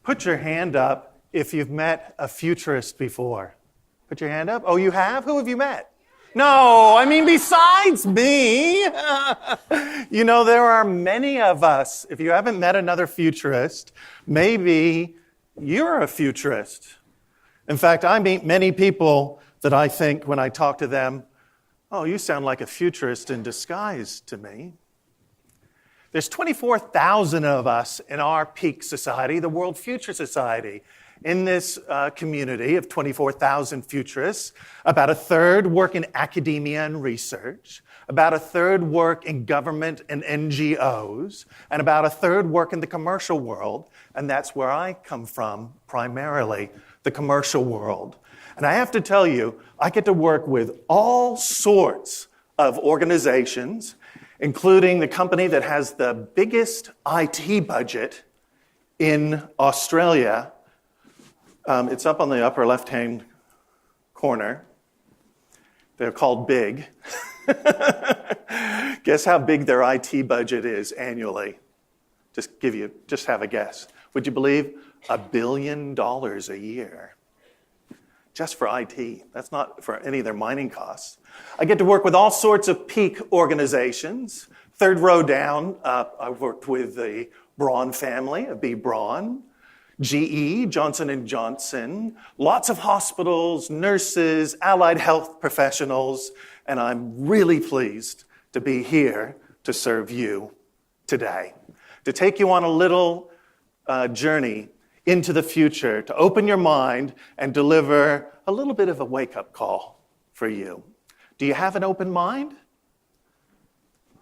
Put your hand up if you've met a futurist before. Put your hand up. Oh, you have? Who have you met? No, I mean, besides me. You know, there are many of us. If you haven't met another futurist, maybe you're a futurist. In fact, I meet many people that I think when I talk to them, oh, you sound like a futurist in disguise to me. There's 24,000 of us in our peak society, the World Future Society. In this community of 24,000 futurists, about a third work in academia and research, about a third work in government and NGOs, and about a third work in the commercial world. And that's where I come from, primarily, the commercial world. And I have to tell you, I get to work with all sorts of organizations, including the company that has the biggest IT budget in Australia. It's up on the upper left-hand corner. They're called Big. Guess how big their IT budget is annually? Just have a guess. Would you believe $1 billion a year? Just for IT. That's not for any of their mining costs. I get to work with all sorts of peak organizations. Third row down, I've worked with the Braun family of B. Braun, GE, Johnson & Johnson, lots of hospitals, nurses, allied health professionals, and I'm really pleased to be here to serve you today, to take you on a little journey into the future, to open your mind and deliver a little bit of a wake-up call for you. Do you have an open mind?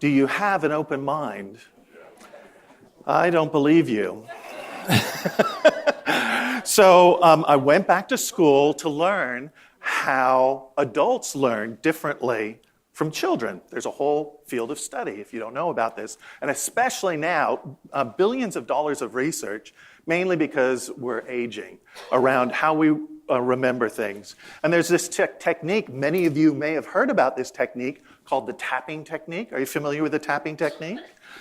Do you have an open mind? I don't believe you. So I went back to school to learn how adults learn differently from children. There's a whole field of study, if you don't know about this, and especially now, billions of dollars of research, mainly because we're aging, around how we remember things. And there's this technique, many of you may have heard about this technique, called the tapping technique. Are you familiar with the tapping technique?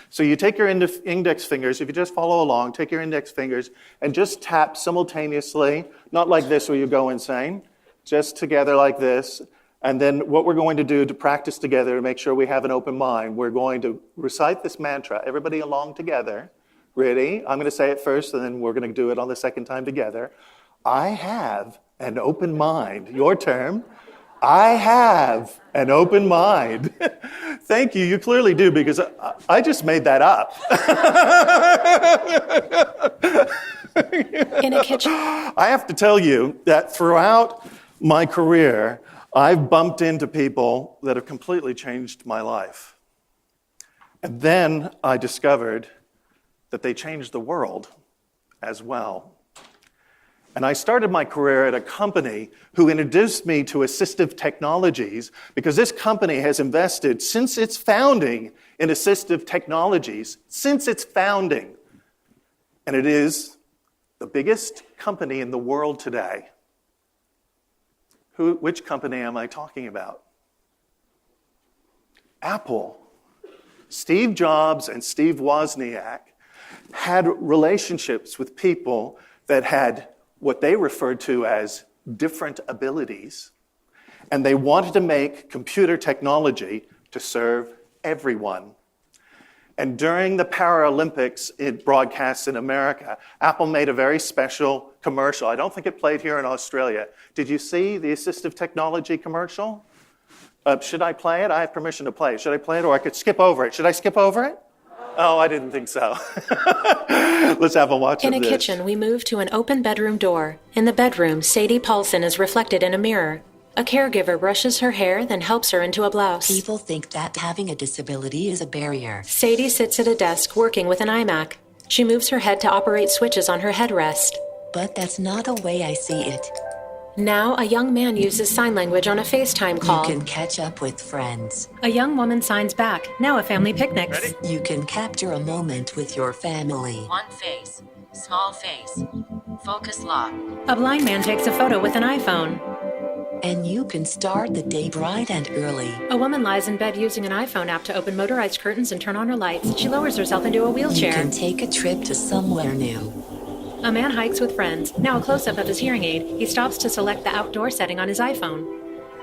So you take your index fingers, if you just follow along, take your index fingers and just tap simultaneously, not like this where you go insane, just together like this. And then what we're going to do to practice together to make sure we have an open mind, we're going to recite this mantra, everybody along together. Ready? I'm going to say it first, and then we're going to do it on the second time together. I have an open mind. Your term. I have an open mind. Thank you. You clearly do, because I just made that up. In a kitchen. I have to tell you that throughout my career, I've bumped into people that have completely changed my life. And then I discovered that they changed the world as well. And I started my career at a company who introduced me to assistive technologies, because this company has invested since its founding in assistive technologies, since its founding. And it is the biggest company in the world today. Which company am I talking about? Apple. Steve Jobs and Steve Wozniak had relationships with people that had what they referred to as different abilities, and they wanted to make computer technology to serve everyone. And during the Paralympics, it broadcasts in America, Apple made a very special commercial. I don't think it played here in Australia. Did you see the assistive technology commercial? Should I play it? I have permission to play it. Should I play it, or I could skip over it? Should I skip over it? Oh, I didn't think so. Let's have a watch of this. In a kitchen, we move to an open bedroom door. In the bedroom, Sadie Paulson is reflected in a mirror. A caregiver brushes her hair, then helps her into a blouse. People think that having a disability is a barrier. Sadie sits at a desk working with an iMac. She moves her head to operate switches on her headrest. But that's not the way I see it. Now, a young man uses sign language on a FaceTime call. You can catch up with friends. A young woman signs back. Now a family picnics. Ready? You can capture a moment with your family. One face, small face, focus lock. A blind man takes a photo with an iPhone. And you can start the day bright and early. A woman lies in bed using an iPhone app to open motorized curtains and turn on her lights. She lowers herself into a wheelchair. You can take a trip to somewhere new. A man hikes with friends. Now a close-up of his hearing aid. He stops to select the outdoor setting on his iPhone.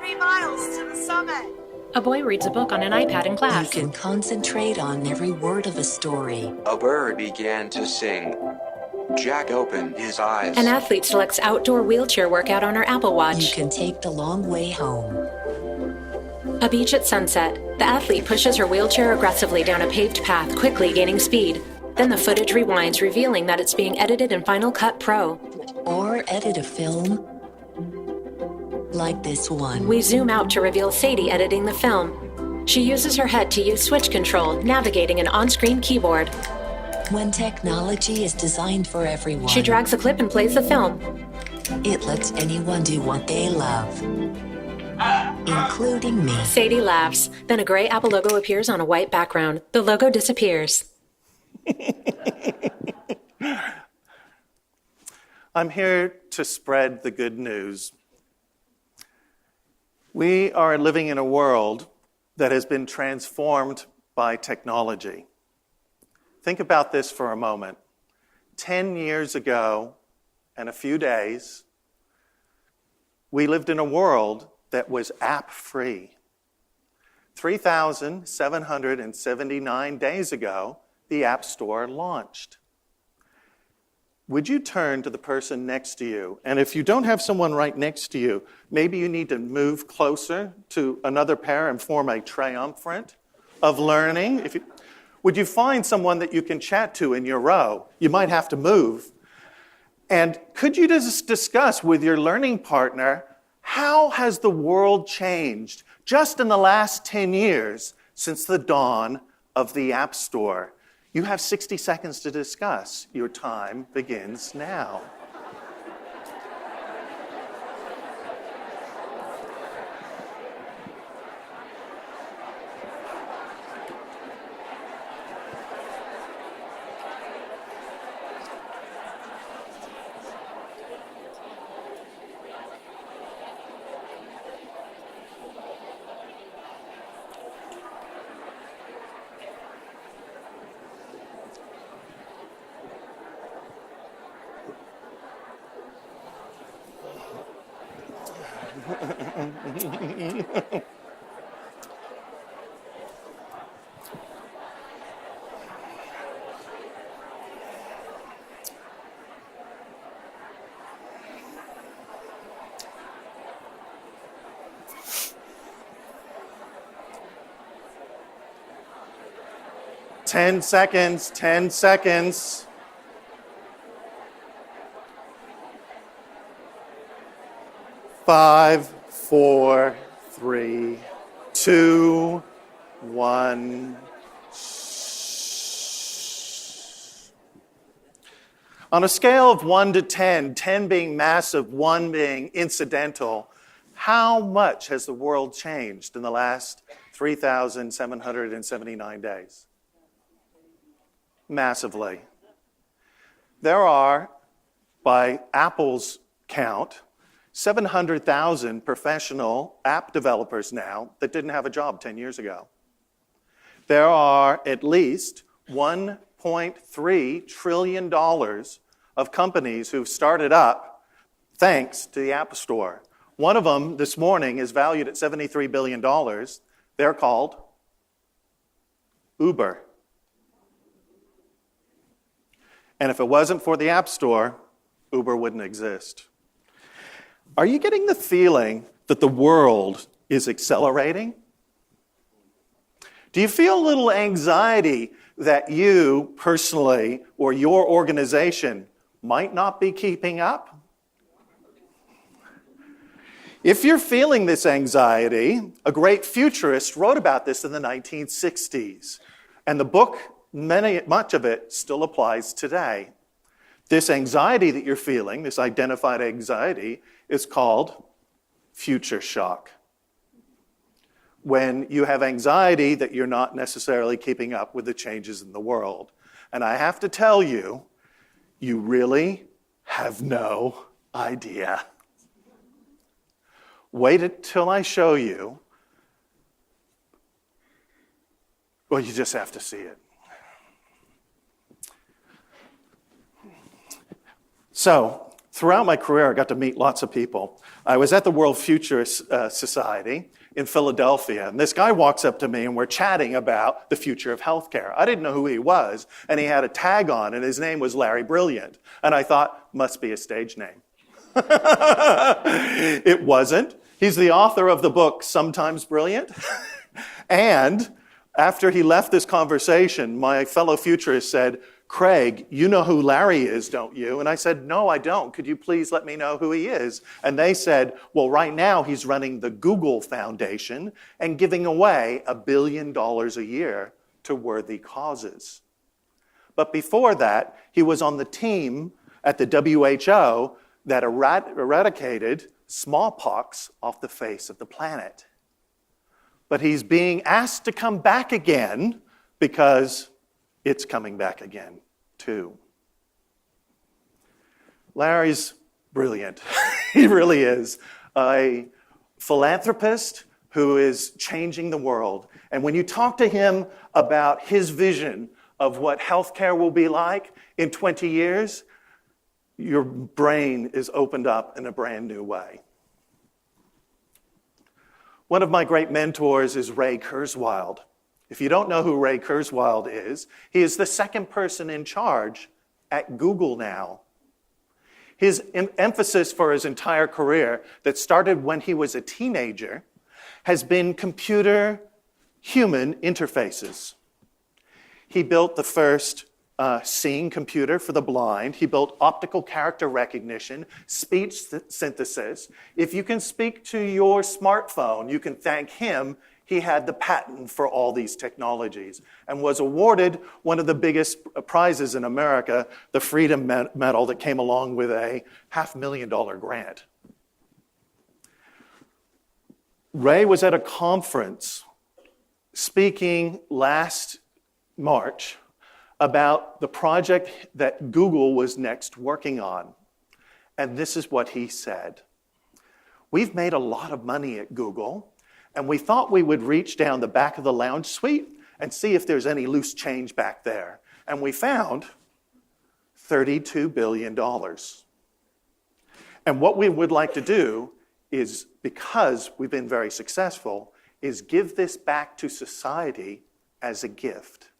3 miles to the summit. A boy reads a book on an iPad in You class. can concentrate on every word of a story. A bird began to sing. Jack opened his eyes. An athlete selects outdoor wheelchair workout on her Apple You Watch. can take the long way home. A beach at sunset. The athlete pushes her wheelchair aggressively down a paved path, quickly gaining speed. Then the footage rewinds, revealing that it's being edited in Final Cut Pro. Or edit a film like this one. We zoom out to reveal Sadie editing the film. She uses her head to use switch control, navigating an on-screen keyboard. When technology is designed for everyone, She drags a clip and plays the film. it lets anyone do what they love, including me. Sadie laughs. Then a gray Apple logo appears on a white background. The logo disappears. I'm here to spread the good news. We are living in a world that has been transformed by technology. Think about this for a moment. 10 years ago and a few days, we lived in a world that was app-free. 3,779 days ago, the App Store launched. Would you turn to the person next to you? And if you don't have someone right next to you, maybe you need to move closer to another pair and form a triumvirate of learning. Would you find someone that you can chat to in your row? You might have to move. And could you just discuss with your learning partner, how has the world changed just in the last 10 years since the dawn of the App Store? You have 60 seconds to discuss. Your time begins now. Ten seconds, 10 seconds. Five, four, three, two, one. On a scale of 1 to 10, 10 being massive, 1 being incidental, how much has the world changed in the last 3,779 days? Massively. There are, by Apple's count, 700,000 professional app developers now that didn't have a job 10 years ago. There are at least $1.3 trillion of companies who've started up thanks to the App Store. One of them this morning is valued at $73 billion. They're called Uber. And if it wasn't for the App Store, Uber wouldn't exist. Are you getting the feeling that the world is accelerating? Do you feel a little anxiety that you personally or your organization might not be keeping up? If you're feeling this anxiety, a great futurist wrote about this in the 1960s. And the book, much of it, still applies today. This anxiety that you're feeling, this identified anxiety, is called future shock. When you have anxiety that you're not necessarily keeping up with the changes in the world. And I have to tell you, you really have no idea. Wait until I show you. Well, you just have to see it. So, throughout my career, I got to meet lots of people. I was at the World Futurist Society in Philadelphia, and this guy walks up to me, and we're chatting about the future of healthcare. I didn't know who he was, and he had a tag on, and his name was Larry Brilliant. And I thought, must be a stage name. It wasn't. He's the author of the book, Sometimes Brilliant. And after he left this conversation, my fellow futurist said, Craig, you know who Larry is, don't you? And I said, no, I don't. Could you please let me know who he is? And they said, well, right now he's running the Google Foundation and giving away $1 billion a year to worthy causes. But before that, he was on the team at the WHO that eradicated smallpox off the face of the planet. But he's being asked to come back again because it's coming back again, too. Larry's brilliant. He really is. A philanthropist who is changing the world. And when you talk to him about his vision of what healthcare will be like in 20 years, your brain is opened up in a brand new way. One of my great mentors is Ray Kurzweil. If you don't know who Ray Kurzweil is, he is the second person in charge at Google now. His emphasis for his entire career, that started when he was a teenager, has been computer-human interfaces. He built the first seeing computer for the blind. He built optical character recognition, speech synthesis. If you can speak to your smartphone, you can thank him. He had the patent for all these technologies and was awarded one of the biggest prizes in America, the Freedom Medal that came along with a $500,000 grant. Ray was at a conference speaking last March about the project that Google was next working on. And this is what he said. We've made a lot of money at Google, and we thought we would reach down the back of the lounge suite and see if there's any loose change back there. And we found $32 billion. And what we would like to do is, because we've been very successful, is give this back to society as a gift.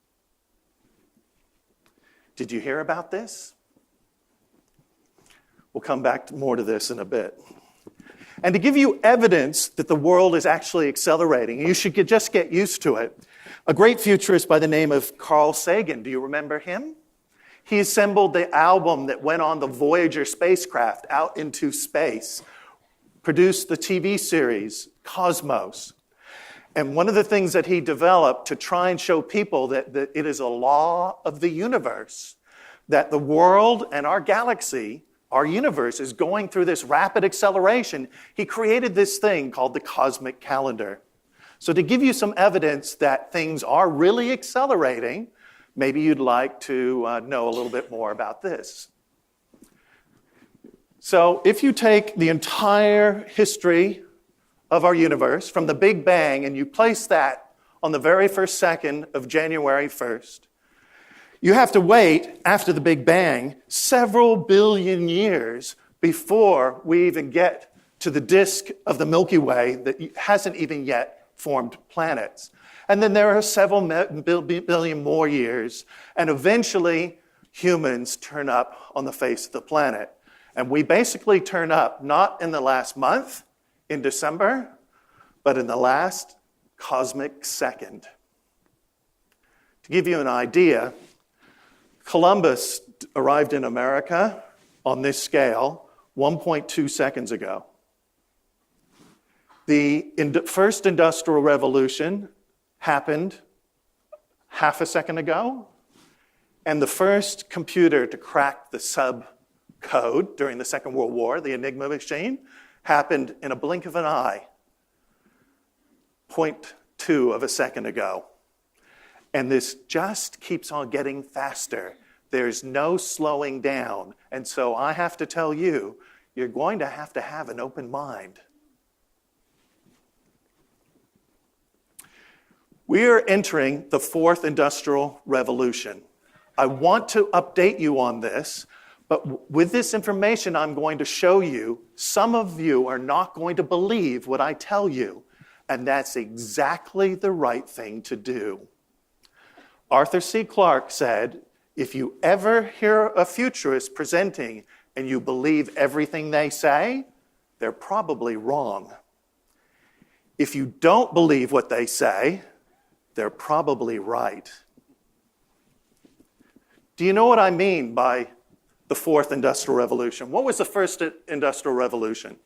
Did you hear about this? We'll come back more to this in a bit. And to give you evidence that the world is actually accelerating, you should just get used to it. A great futurist by the name of Carl Sagan, do you remember him? He assembled the album that went on the Voyager spacecraft out into space, produced the TV series Cosmos. And one of the things that he developed to try and show people that it is a law of the universe, that the world and our galaxy, our universe, is going through this rapid acceleration, he created this thing called the cosmic calendar. So to give you some evidence that things are really accelerating, maybe you'd like to know a little bit more about this. So if you take the entire history of our universe from the Big Bang and you place that on the very first second of January 1st, you have to wait after the Big Bang several billion years before we even get to the disk of the Milky Way that hasn't even yet formed planets. And then there are several billion more years, and eventually humans turn up on the face of the planet. And we basically turn up not in the last month, in December, but in the last cosmic second. To give you an idea, Columbus arrived in America on this scale 1.2 seconds ago. The first industrial revolution happened half a second ago, and the first computer to crack the subcode during the Second World War, the Enigma machine, happened in a blink of an eye, 0.2 of a second ago. And this just keeps on getting faster. There's no slowing down. And so I have to tell you, you're going to have an open mind. We are entering the fourth industrial revolution. I want to update you on this, But with this information I'm going to show you, some of you are not going to believe what I tell you. And that's exactly the right thing to do. Arthur C. Clarke said, if you ever hear a futurist presenting and you believe everything they say, they're probably wrong. If you don't believe what they say, they're probably right. Do you know what I mean by the fourth industrial revolution? What was the first industrial revolution?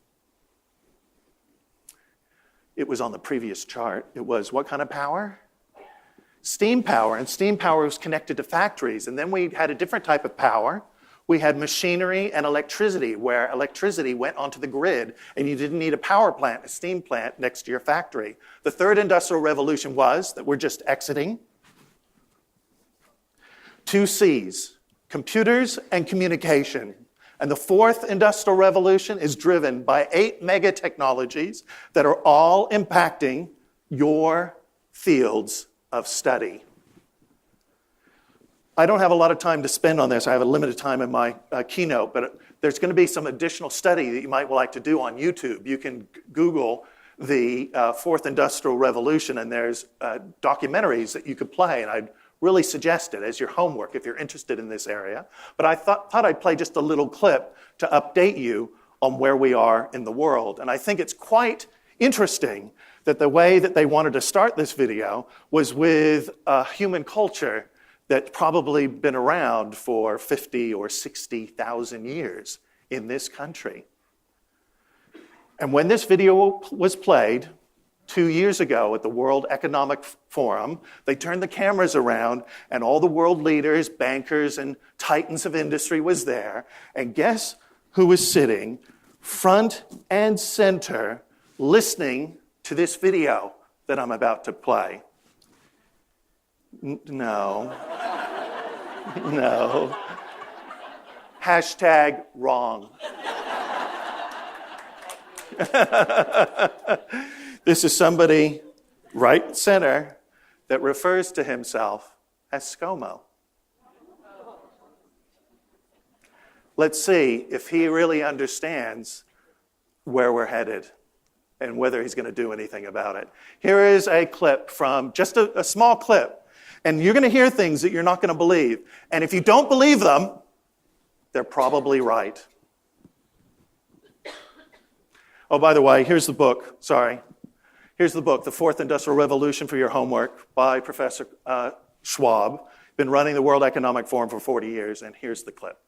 It was on the previous chart. It was what kind of power? Steam power. And steam power was connected to factories. And then we had a different type of power. We had machinery and electricity, where electricity went onto the grid and you didn't need a power plant, a steam plant next to your factory. The third industrial revolution was, that we're just exiting, 2 C's, computers and communication. And the fourth industrial revolution is driven by 8 mega technologies that are all impacting your fields of study. I don't have a lot of time to spend on this. I have a limited time in my keynote, but there's going to be some additional study that you might like to do on YouTube. You can Google the fourth industrial revolution, and there's documentaries that you could play, and I'd really suggest it as your homework if you're interested in this area. But I thought I'd play just a little clip to update you on where we are in the world. And I think it's quite interesting that the way that they wanted to start this video was with a human culture that's probably been around for 50 or 60,000 years in this country. And when this video was played 2 years ago at the World Economic Forum, they turned the cameras around and all the world leaders, bankers, and titans of industry was there. And guess who was sitting front and center listening to this video that I'm about to play? No. No. Hashtag wrong. This is somebody right center that refers to himself as ScoMo. Let's see if he really understands where we're headed and whether he's going to do anything about it. Here is a clip from just a small clip. And you're going to hear things that you're not going to believe. And if you don't believe them, they're probably right. Oh, by the way, here's the book. Sorry. Here's the book, The Fourth Industrial Revolution, for your homework, by Professor Schwab. Been running the World Economic Forum for 40 years, and here's the clip.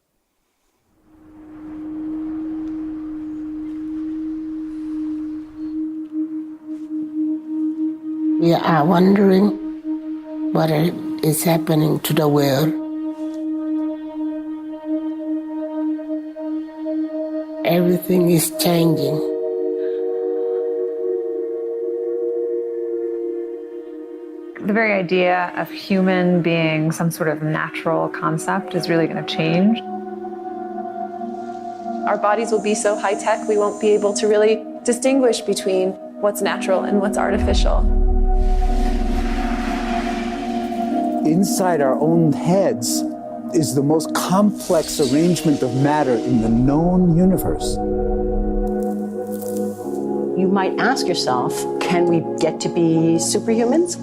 We are wondering what is happening to the world. Everything is changing. The very idea of human being some sort of natural concept is really going to change. Our bodies will be so high-tech, we won't be able to really distinguish between what's natural and what's artificial. Inside our own heads is the most complex arrangement of matter in the known universe. You might ask yourself, can we get to be superhumans?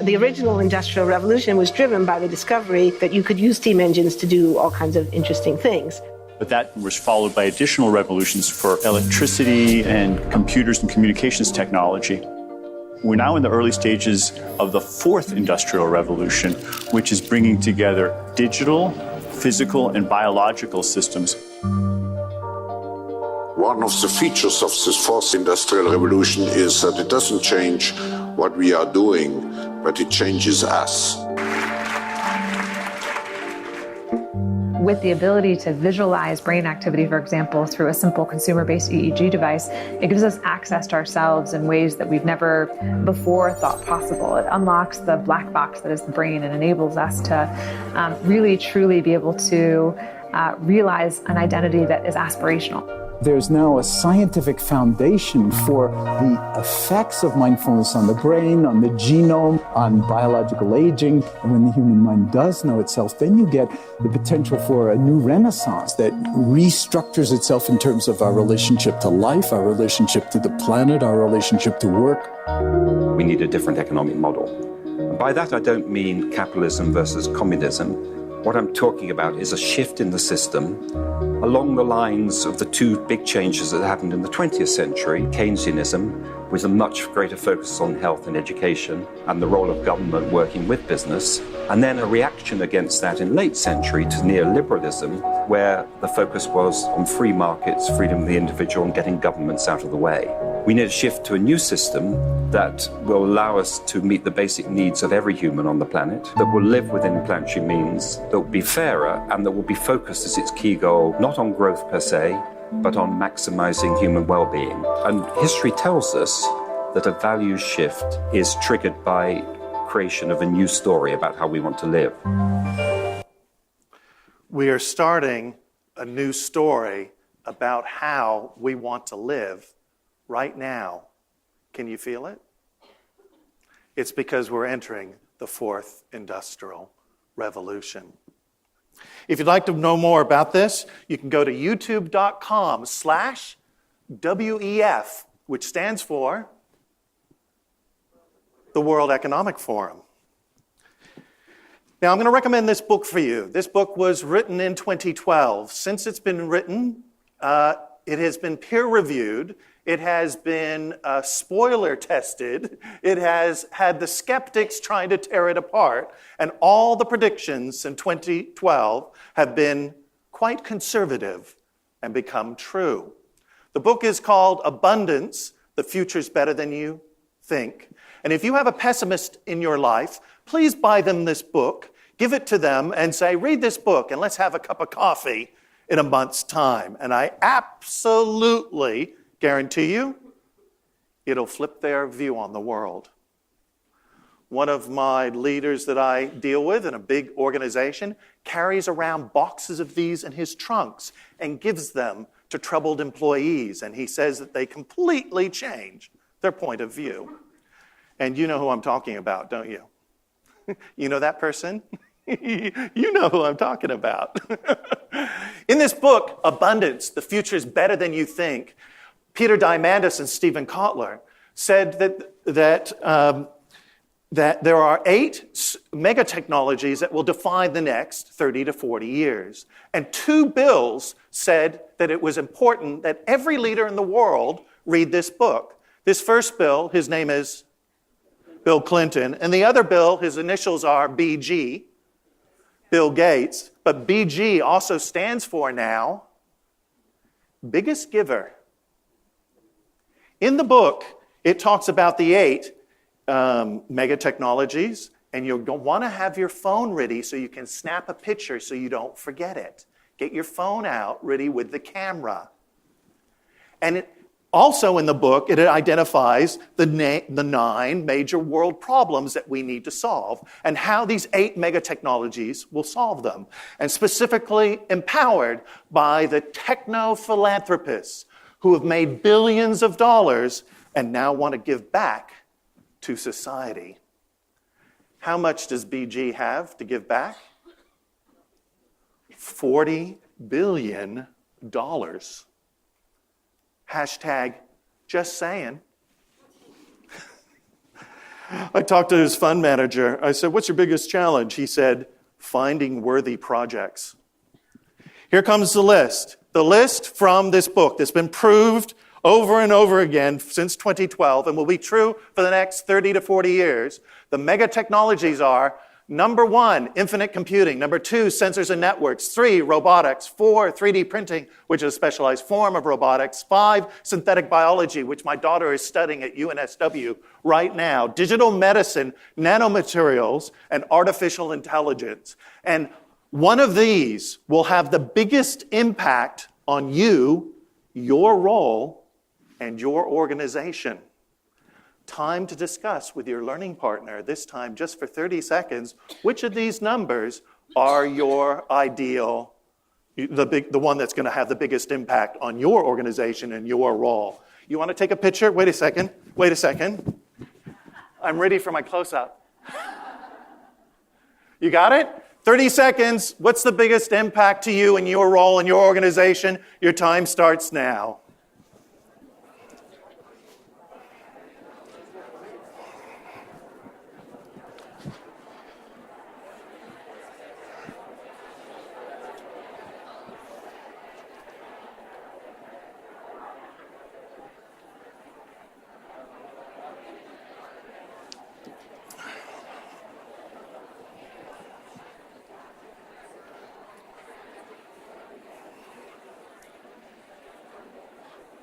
The original Industrial Revolution was driven by the discovery that you could use steam engines to do all kinds of interesting things. But that was followed by additional revolutions for electricity and computers and communications technology. We're now in the early stages of the fourth industrial revolution, which is bringing together digital, physical, and biological systems. One of the features of this fourth industrial revolution is that it doesn't change what we are doing, but it changes us. with the ability to visualize brain activity, for example, through a simple consumer-based EEG device, it gives us access to ourselves in ways that we've never before thought possible. It unlocks the black box that is the brain and enables us to really, truly be able to realize an identity that is aspirational. There's now a scientific foundation for the effects of mindfulness on the brain, on the genome, on biological aging. And when the human mind does know itself, then you get the potential for a new renaissance that restructures itself in terms of our relationship to life, our relationship to the planet, our relationship to work. We need a different economic model. And by that, I don't mean capitalism versus communism. What I'm talking about is a shift in the system along the lines of the two big changes that happened in the 20th century, Keynesianism, with a much greater focus on health and education and the role of government working with business, and then a reaction against that in late century to neoliberalism, where the focus was on free markets, freedom of the individual, and getting governments out of the way. We need a shift to a new system that will allow us to meet the basic needs of every human on the planet, that will live within planetary means, that will be fairer, and that will be focused as its key goal, not on growth per se, but on maximizing human well-being. And history tells us that a values shift is triggered by creation of a new story about how we want to live. We are starting a new story about how we want to live right now. Can you feel it? It's because we're entering the fourth industrial revolution. If you'd like to know more about this, you can go to youtube.com/WEF, which stands for the World Economic Forum. Now, I'm going to recommend this book for you. This book was written in 2012. Since it's been written, it has been peer-reviewed. It has been spoiler-tested. It has had the skeptics trying to tear it apart. And all the predictions in 2012 have been quite conservative and become true. The book is called Abundance, The Future's Better Than You Think. And if you have a pessimist in your life, please buy them this book, give it to them, and say, read this book, and let's have a cup of coffee in a month's time. And I absolutely guarantee you, it'll flip their view on the world. One of my leaders that I deal with in a big organization carries around boxes of these in his trunks and gives them to troubled employees. And he says that they completely change their point of view. And you know who I'm talking about, don't you? You know that person? You know who I'm talking about. In this book, Abundance, The Future's Better Than You Think, Peter Diamandis and Stephen Kotler said that there are 8 mega technologies that will define the next 30 to 40 years. And 2 bills said that it was important that every leader in the world read this book. This first bill, his name is Bill Clinton, and the other bill, his initials are BG, Bill Gates, but BG also stands for now biggest giver. In the book, it talks about the 8 mega technologies, and you'll want to have your phone ready so you can snap a picture so you don't forget it. Get your phone out ready with the camera. And also in the book, it identifies the 9 major world problems that we need to solve and how these 8 mega technologies will solve them. And specifically empowered by the techno-philanthropists who have made billions of dollars and now want to give back to society. How much does BG have to give back? $40 billion. Hashtag just saying. I talked to his fund manager. I said, what's your biggest challenge? He said, finding worthy projects. Here comes the list. The list from this book that's been proved over and over again since 2012 and will be true for the next 30 to 40 years. The mega technologies are number 1, infinite computing. Number 2, sensors and networks. 3, robotics. 4, 3D printing, which is a specialized form of robotics. 5, synthetic biology, which my daughter is studying at UNSW right now. Digital medicine, nanomaterials, and artificial intelligence. And One of these will have the biggest impact on you, your role, and your organization. Time to discuss with your learning partner, this time just for 30 seconds, which of these numbers are your ideal, the one that's going to have the biggest impact on your organization and your role. You want to take a picture? Wait a second. I'm ready for my close-up. You got it? 30 seconds. What's the biggest impact to you and your role in your organization? Your time starts now.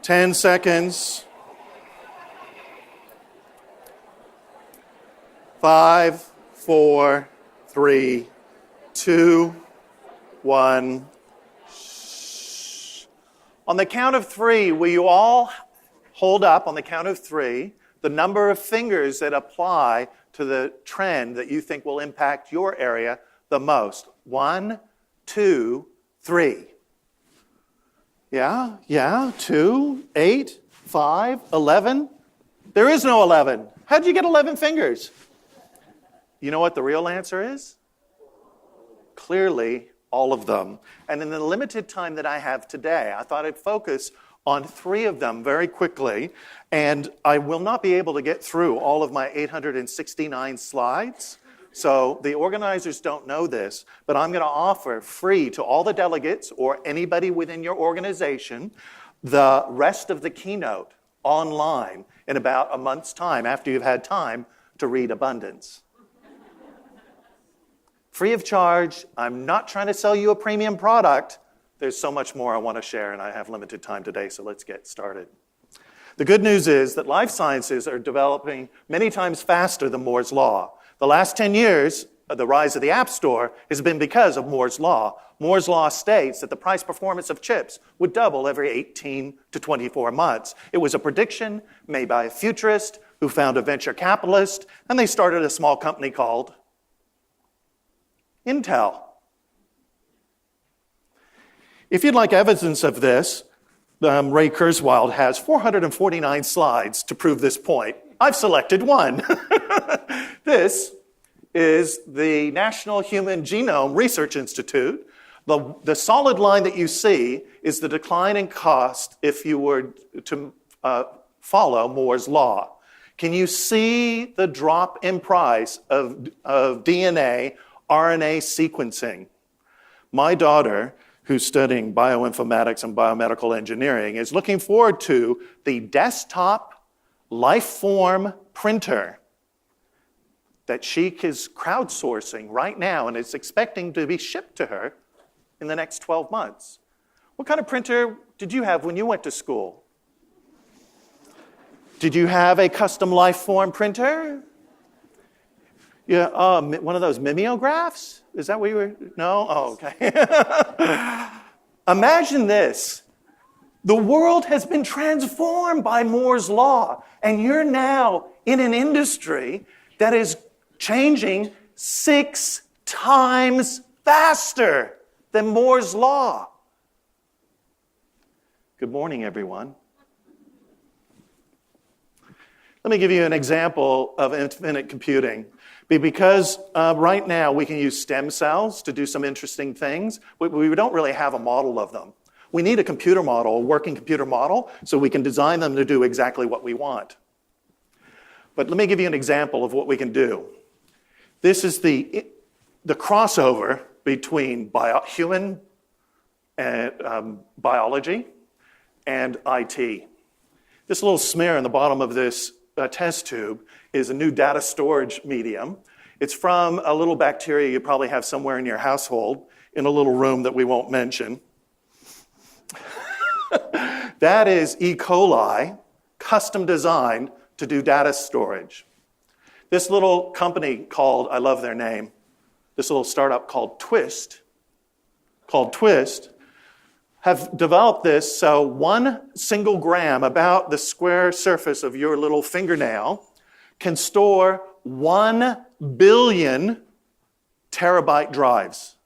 Ten seconds. 5, 4, 3, 2, 1. On the count of 3, will you all hold up on the count of 3 the number of fingers that apply to the trend that you think will impact your area the most? 1, 2, 3. Yeah, 2, 8, 5, 11. There is no 11. How did you get 11 fingers? You know what the real answer is? Clearly, all of them. And in the limited time that I have today, I thought I'd focus on 3 of them very quickly. And I will not be able to get through all of my 869 slides. So the organizers don't know this, but I'm going to offer free to all the delegates or anybody within your organization the rest of the keynote online in about a month's time after you've had time to read Abundance. Free of charge. I'm not trying to sell you a premium product. There's so much more I want to share, and I have limited time today, so let's get started. The good news is that life sciences are developing many times faster than Moore's Law. The last 10 years, the rise of the App Store has been because of Moore's Law. Moore's Law states that the price performance of chips would double every 18 to 24 months. It was a prediction made by a futurist who found a venture capitalist, and they started a small company called Intel. If you'd like evidence of this, Ray Kurzweil has 449 slides to prove this point. I've selected one. This is the National Human Genome Research Institute. The solid line that you see is the decline in cost if you were to follow Moore's Law. Can you see the drop in price of DNA, RNA sequencing? My daughter, who's studying bioinformatics and biomedical engineering, is looking forward to the desktop life-form printer that she is crowdsourcing right now and is expecting to be shipped to her in the next 12 months. What kind of printer did you have when you went to school? Did you have a custom life-form printer? Yeah, one of those mimeographs? Is that what you were? No? Oh, okay. Imagine this. The world has been transformed by Moore's Law, and you're now in an industry that is changing 6 times faster than Moore's Law. Good morning, everyone. Let me give you an example of infinite computing. Because right now we can use stem cells to do some interesting things, we don't really have a model of them. We need a computer model, a working computer model, so we can design them to do exactly what we want. But let me give you an example of what we can do. This is the crossover between human and, biology and IT. This little smear in the bottom of this test tube is a new data storage medium. It's from a little bacteria you probably have somewhere in your household in a little room that we won't mention. That is E. coli, custom designed to do data storage. This little company called, I love their name, this little startup called Twist called Twist, have developed this so 1 single gram, about the square surface of your little fingernail, can store 1 billion terabyte drives.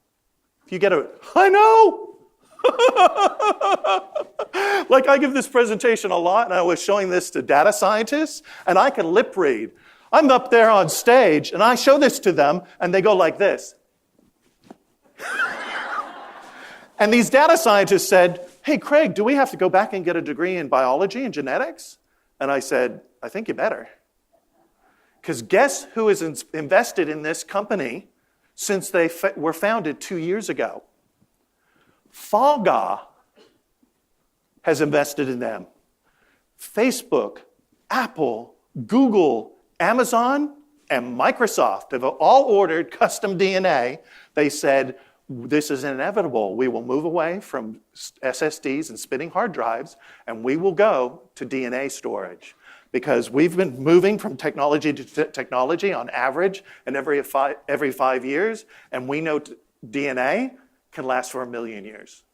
If you get I know! Like, I give this presentation a lot, and I was showing this to data scientists, and I can lip read. I'm up there on stage, and I show this to them, and they go like this. And these data scientists said, hey, Craig, do we have to go back and get a degree in biology and genetics? And I said, I think you better. Because guess who has invested in this company since they were founded 2 years ago? Faga has invested in them. Facebook, Apple, Google, Amazon, and Microsoft have all ordered custom DNA. They said, this is inevitable. We will move away from SSDs and spinning hard drives, and we will go to DNA storage. Because we've been moving from technology to technology on average and every 5 years, and we know DNA can last for 1 million years.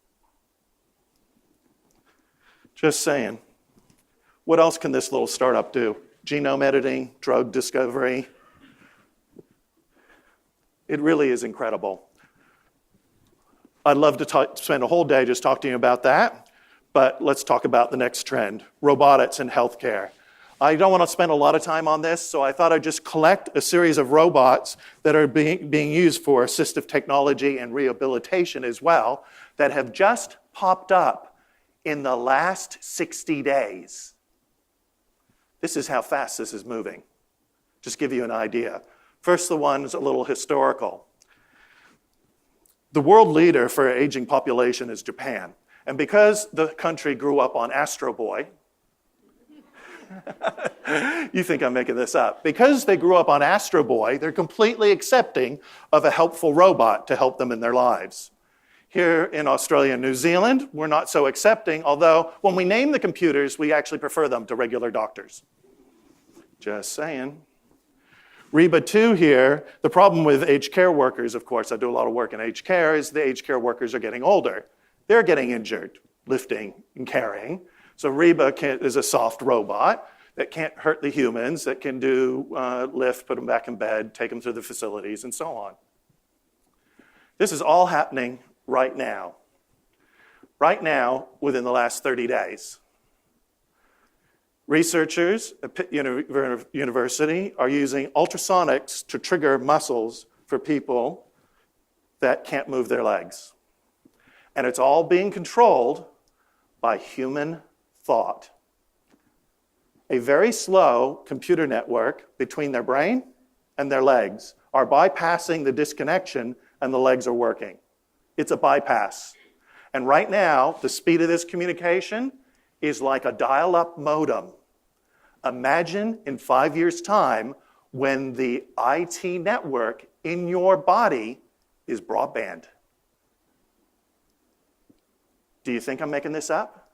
Just saying. What else can this little startup do? Genome editing, drug discovery. It really is incredible. I'd love to spend a whole day just talking to you about that, but let's talk about the next trend, robotics in healthcare. I don't want to spend a lot of time on this, so I thought I'd just collect a series of robots that are being used for assistive technology and rehabilitation as well, that have just popped up in the last 60 days. This is how fast this is moving. Just give you an idea. First, the one's a little historical. The world leader for aging population is Japan. And because the country grew up on Astro Boy, you think I'm making this up. Because they grew up on Astro Boy, they're completely accepting of a helpful robot to help them in their lives. Here in Australia and New Zealand, we're not so accepting, although when we name the computers, we actually prefer them to regular doctors. Just saying. Reba 2 here, the problem with aged care workers, of course, I do a lot of work in aged care, is the aged care workers are getting older. They're getting injured, lifting and carrying. So Reba is a soft robot that can't hurt the humans, that can do lift, put them back in bed, take them through the facilities, and so on. This is all happening right now. Right now, within the last 30 days. Researchers at Pitt University are using ultrasonics to trigger muscles for people that can't move their legs. And it's all being controlled by human thought. A very slow computer network between their brain and their legs are bypassing the disconnection, and the legs are working. It's a bypass. And right now, the speed of this communication is like a dial-up modem. Imagine in 5 years' time when the IT network in your body is broadband. Do you think I'm making this up?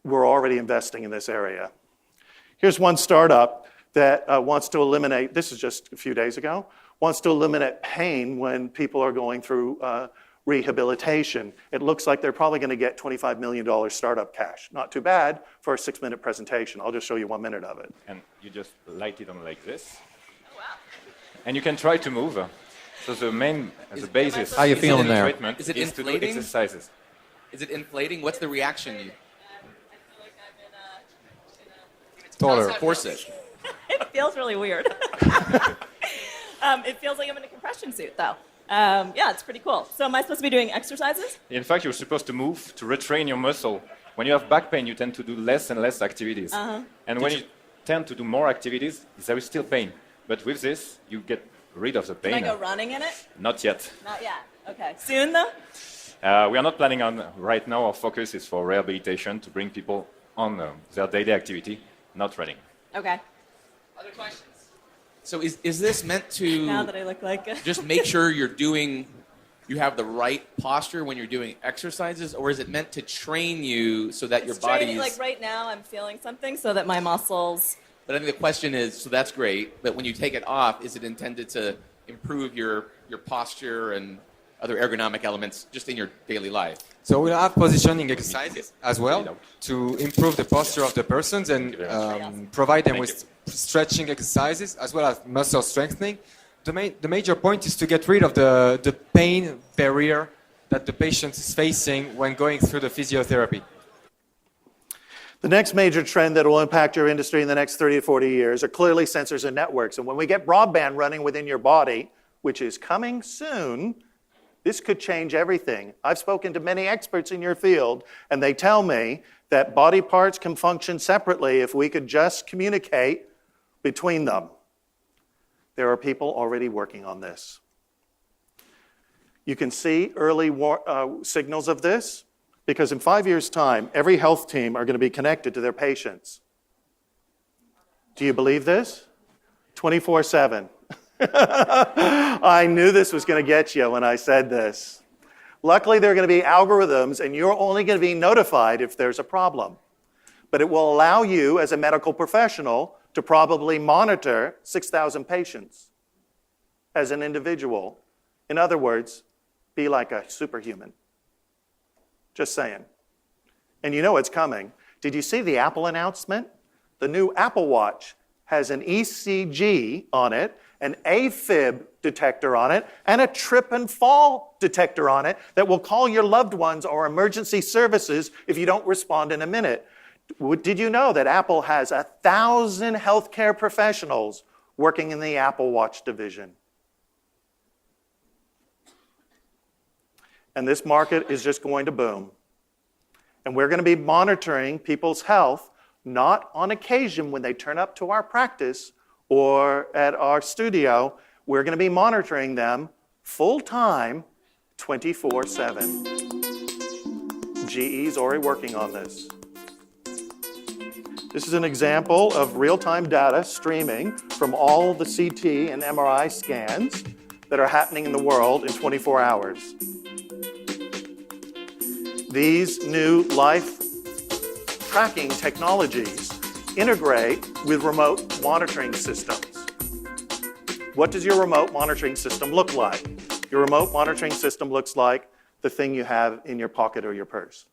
We're already investing in this area. Here's one startup that wants to eliminate, this is just a few days ago, wants to eliminate pain when people are going through rehabilitation. It looks like they're probably going to get $25 million startup cash. Not too bad for a 6-minute presentation. I'll just show you 1 minute of it. And you just light it on like this. Oh, wow. And you can try to move. So the main, the basis. How are you feeling there? Is it inflating? To do exercises. Is it inflating? What's the reaction? I feel like I'm in a Taller. Corset. It feels really weird. It feels like I'm in a compression suit, though. Yeah, it's pretty cool. So am I supposed to be doing exercises? In fact, you're supposed to move to retrain your muscle. When you have back pain, you tend to do less and less activities. And when you tend to do more activities, there is still pain. But with this, you get rid of the pain. Can I go running in it? Not yet. Not yet. Okay. Soon, though? We are not planning on, right now, our focus is for rehabilitation, to bring people on their daily activity, not running. Okay. Other questions? So is this meant to now that I look like just make sure you have the right posture when you're doing exercises, or is it meant to train you so that your body is... Like right now I'm feeling something so that my muscles... But I think the question is, so that's great, but when you take it off, is it intended to improve your posture and other ergonomic elements just in your daily life. So we'll have positioning exercises as well to improve the posture of the persons and provide them with stretching exercises as well as muscle strengthening. The major point is to get rid of the pain barrier that the patient is facing when going through the physiotherapy. The next major trend that will impact your industry in the next 30 to 40 years are clearly sensors and networks. And when we get broadband running within your body, which is coming soon, this could change everything. I've spoken to many experts in your field, and they tell me that body parts can function separately if we could just communicate between them. There are people already working on this. You can see early signals of this, because in 5 years' time, every health team are going to be connected to their patients. Do you believe this? 24/7. I knew this was going to get you when I said this. Luckily, there are going to be algorithms, and you're only going to be notified if there's a problem. But it will allow you, as a medical professional, to probably monitor 6,000 patients as an individual. In other words, be like a superhuman. Just saying. And you know it's coming. Did you see the Apple announcement? The new Apple Watch has an ECG on it, an AFib detector on it, and a trip and fall detector on it that will call your loved ones or emergency services if you don't respond in a minute. Did you know that Apple has 1,000 healthcare professionals working in the Apple Watch division? And this market is just going to boom. And we're going to be monitoring people's health, not on occasion when they turn up to our practice or at our studio. We're going to be monitoring them full-time, 24/7. GE's already working on this. This is an example of real-time data streaming from all the CT and MRI scans that are happening in the world in 24 hours. These new life tracking technologies integrate with remote monitoring systems. What does your remote monitoring system look like? Your remote monitoring system looks like the thing you have in your pocket or your purse.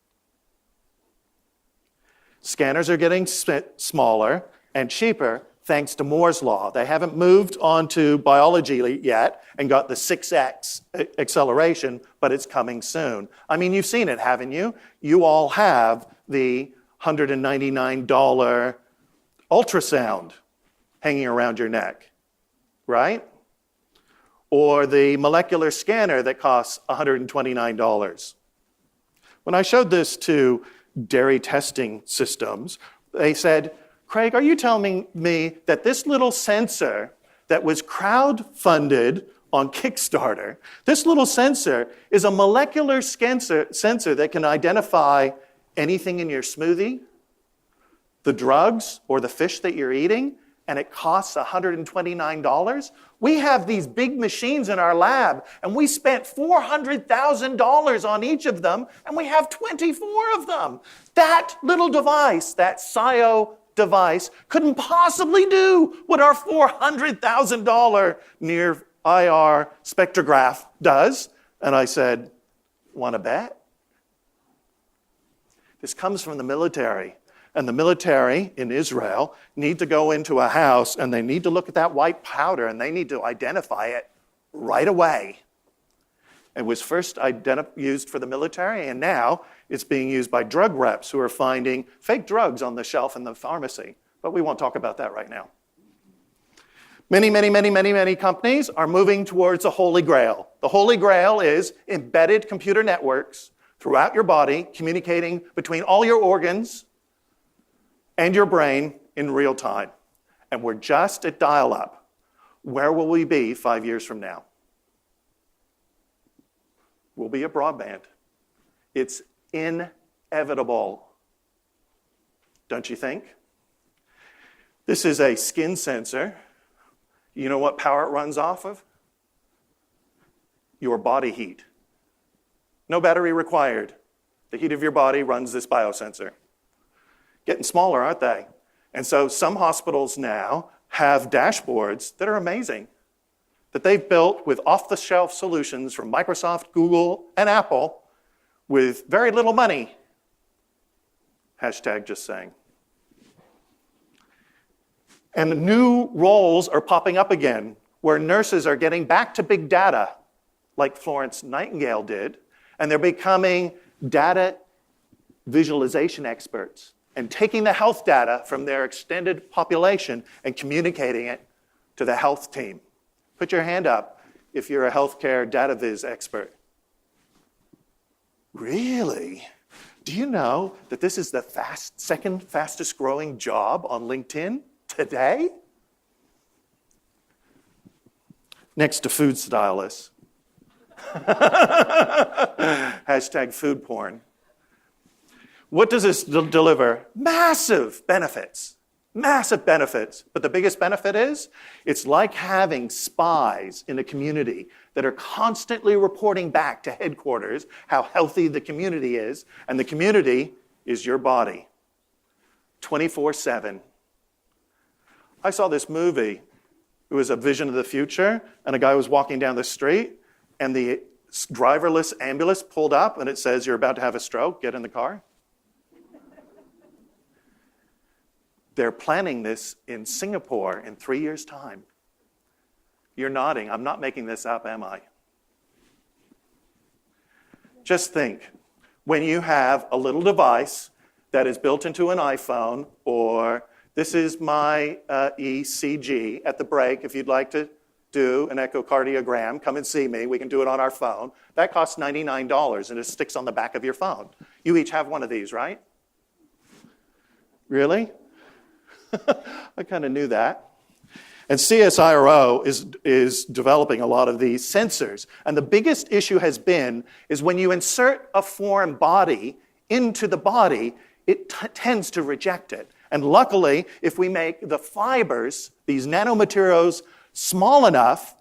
Scanners are getting smaller and cheaper thanks to Moore's Law. They haven't moved on to biology yet and got the 6x acceleration, but it's coming soon. I mean, you've seen it, haven't you? You all have the $199 ultrasound hanging around your neck, right? Or the molecular scanner that costs $129. When I showed this to dairy testing systems, they said, Craig, are you telling me that this little sensor that was crowdfunded on Kickstarter, this little sensor is a molecular sensor that can identify anything in your smoothie, the drugs, or the fish that you're eating, and it costs $129? We have these big machines in our lab, and we spent $400,000 on each of them, and we have 24 of them. That little device, that SIO device, couldn't possibly do what our $400,000 near IR spectrograph does. And I said, want to bet? This comes from the military. And the military in Israel need to go into a house and they need to look at that white powder and they need to identify it right away. It was first used for the military, and now it's being used by drug reps who are finding fake drugs on the shelf in the pharmacy. But we won't talk about that right now. Many companies are moving towards the Holy Grail. The Holy Grail is embedded computer networks throughout your body, communicating between all your organs and your brain in real time. And we're just at dial-up. Where will we be 5 years from now? We'll be at broadband. It's inevitable. Don't you think? This is a skin sensor. You know what power it runs off of? Your body heat. No battery required. The heat of your body runs this biosensor. Getting smaller, aren't they? And so some hospitals now have dashboards that are amazing. that they've built with off-the-shelf solutions from Microsoft, Google, and Apple with very little money. Hashtag just saying. And new roles are popping up again, where nurses are getting back to big data, like Florence Nightingale did, and they're becoming data visualization experts and taking the health data from their extended population and communicating it to the health team. Put your hand up if you're a healthcare data viz expert. Really? Do you know that this is the second fastest growing job on LinkedIn today? Next to food stylists. Hashtag food porn. What does this deliver? Massive benefits. Massive benefits. But the biggest benefit is, it's like having spies in a community that are constantly reporting back to headquarters how healthy the community is, and the community is your body. 24/7. I saw this movie. It was a vision of the future, and a guy was walking down the street, and the driverless ambulance pulled up, and it says, "You're about to have a stroke, get in the car." They're planning this in Singapore in 3 years' time. You're nodding. I'm not making this up, am I? Just think, when you have a little device that is built into an iPhone, or this is my ECG at the break. If you'd like to do an echocardiogram, come and see me. We can do it on our phone. That costs $99, and it sticks on the back of your phone. You each have one of these, right? Really? I kind of knew that. And CSIRO is developing a lot of these sensors. And the biggest issue has been is when you insert a foreign body into the body, it tends to reject it. And luckily, if we make the fibers, these nanomaterials, small enough,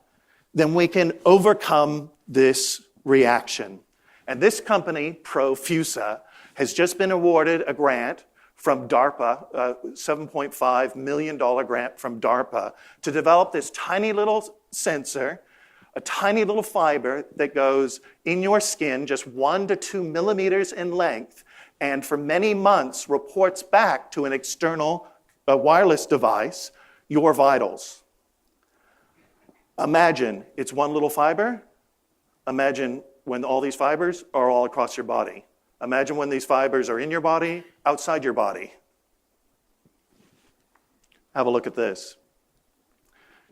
then we can overcome this reaction. And this company, Profusa, has just been awarded a grant from DARPA, a $7.5 million grant from DARPA, to develop this tiny little sensor, a tiny little fiber that goes in your skin, just 1 to 2 millimeters in length, and for many months reports back to an external wireless device your vitals. Imagine it's one little fiber. Imagine when all these fibers are all across your body. Imagine when these fibers are in your body, outside your body. Have a look at this.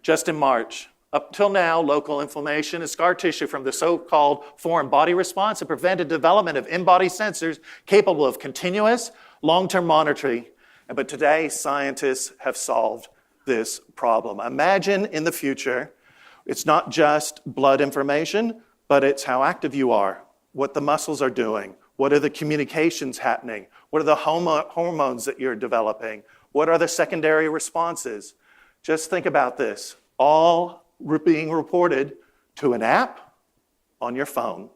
Just in March, up till now, local inflammation and scar tissue from the so-called foreign body response have prevented development of in-body sensors capable of continuous, long-term monitoring. But today, scientists have solved this problem. Imagine in the future, it's not just blood information, but it's how active you are, what the muscles are doing, what are the communications happening, what are the hormones that you're developing, what are the secondary responses. Just think about this, all being reported to an app on your phone.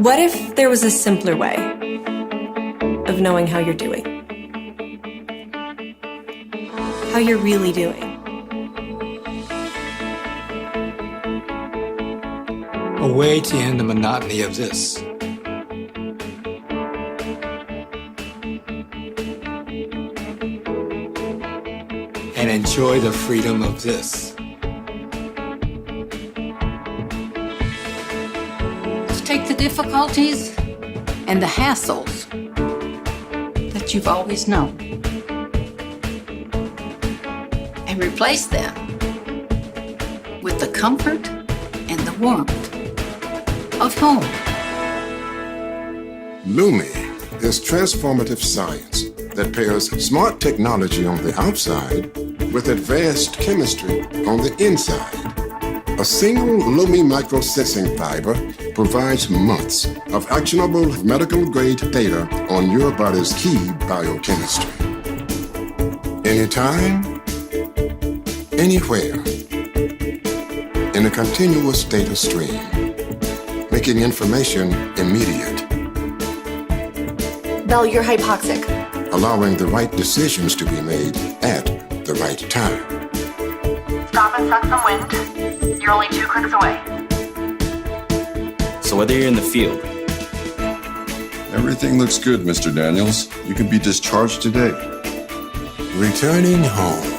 What if there was a simpler way of knowing how you're doing? How you're really doing? A way to end the monotony of this. And enjoy the freedom of this. Let's take the difficulties and the hassles that you've always known and replace them with the comfort and the warmth of home. Lumi is transformative science that pairs smart technology on the outside with advanced chemistry on the inside. A single Lumi microsensing fiber provides months of actionable medical-grade data on your body's key biochemistry. Anytime, anywhere, in a continuous data stream, making information immediate. Belle, you're hypoxic. Allowing the right decisions to be made at the right time. Stop and suck some wind. You're only 2 clicks away. So whether you're in the field, Everything looks good, Mr. Daniels. You can be discharged today. Returning home.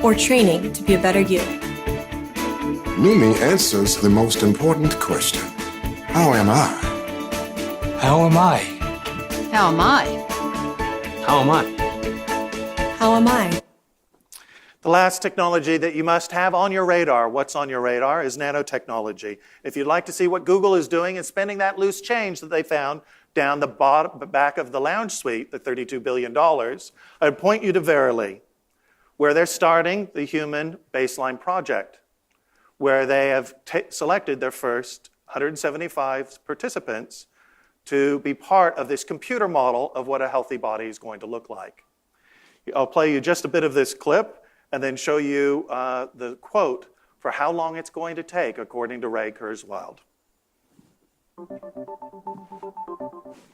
or training to be a better you. Numi answers the most important question. How am I? How am I? How am I? how am I? How am I? The last technology that you must have on your radar, what's on your radar, is nanotechnology. If you'd like to see what Google is doing in spending that loose change that they found down the back of the lounge suite, the $32 billion, I'd point you to Verily, where they're starting the human baseline project, where they have selected their first 175 participants to be part of this computer model of what a healthy body is going to look like. I'll play you just a bit of this clip and then show you the quote for how long it's going to take, according to Ray Kurzweil.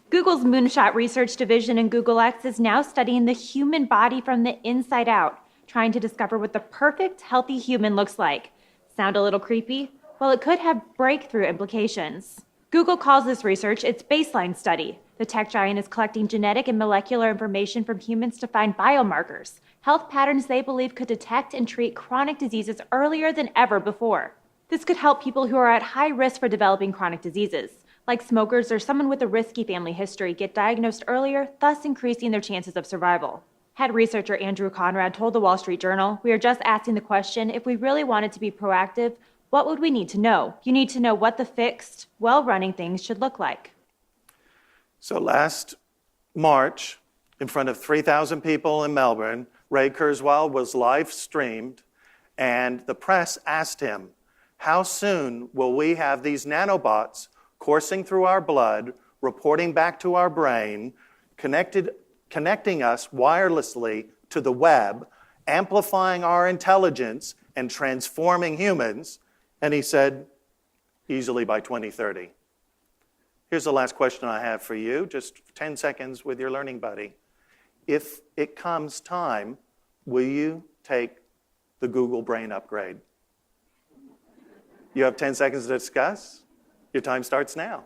Google's Moonshot Research Division in Google X is now studying the human body from the inside out, trying to discover what the perfect, healthy human looks like. Sound a little creepy? Well, it could have breakthrough implications. Google calls this research its baseline study. The tech giant is collecting genetic and molecular information from humans to find biomarkers, health patterns they believe could detect and treat chronic diseases earlier than ever before. This could help people who are at high risk for developing chronic diseases, like smokers or someone with a risky family history, get diagnosed earlier, thus increasing their chances of survival. Head researcher Andrew Conrad told the Wall Street Journal, "We are just asking the question, if we really wanted to be proactive, what would we need to know? You need to know what the fixed, well-running things should look like." So last March, in front of 3,000 people in Melbourne, Ray Kurzweil was live streamed, and the press asked him, how soon will we have these nanobots coursing through our blood, reporting back to our brain, connecting us wirelessly to the web, amplifying our intelligence, and transforming humans? And he said, easily by 2030. Here's the last question I have for you, just 10 seconds with your learning buddy. If it comes time, will you take the Google Brain upgrade? You have 10 seconds to discuss. Your time starts now.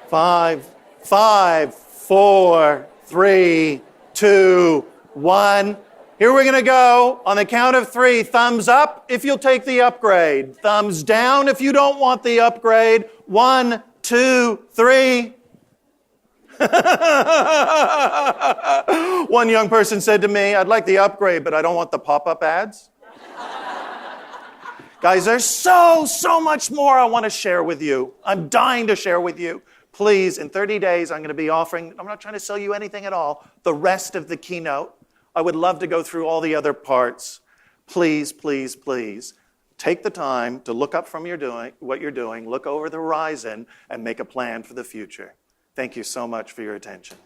Five, 4, 3, 2, 1. Here we're going to go. On the count of 3, thumbs up if you'll take the upgrade. Thumbs down if you don't want the upgrade. 1, 2, 3. One young person said to me, "I'd like the upgrade, but I don't want the pop-up ads." Guys, there's so much more I want to share with you. I'm dying to share with you. Please, in 30 days, I'm going to be offering, I'm not trying to sell you anything at all, the rest of the keynote. I would love to go through all the other parts. Please, please, please, take the time to look up from what you're doing, look over the horizon, and make a plan for the future. Thank you so much for your attention.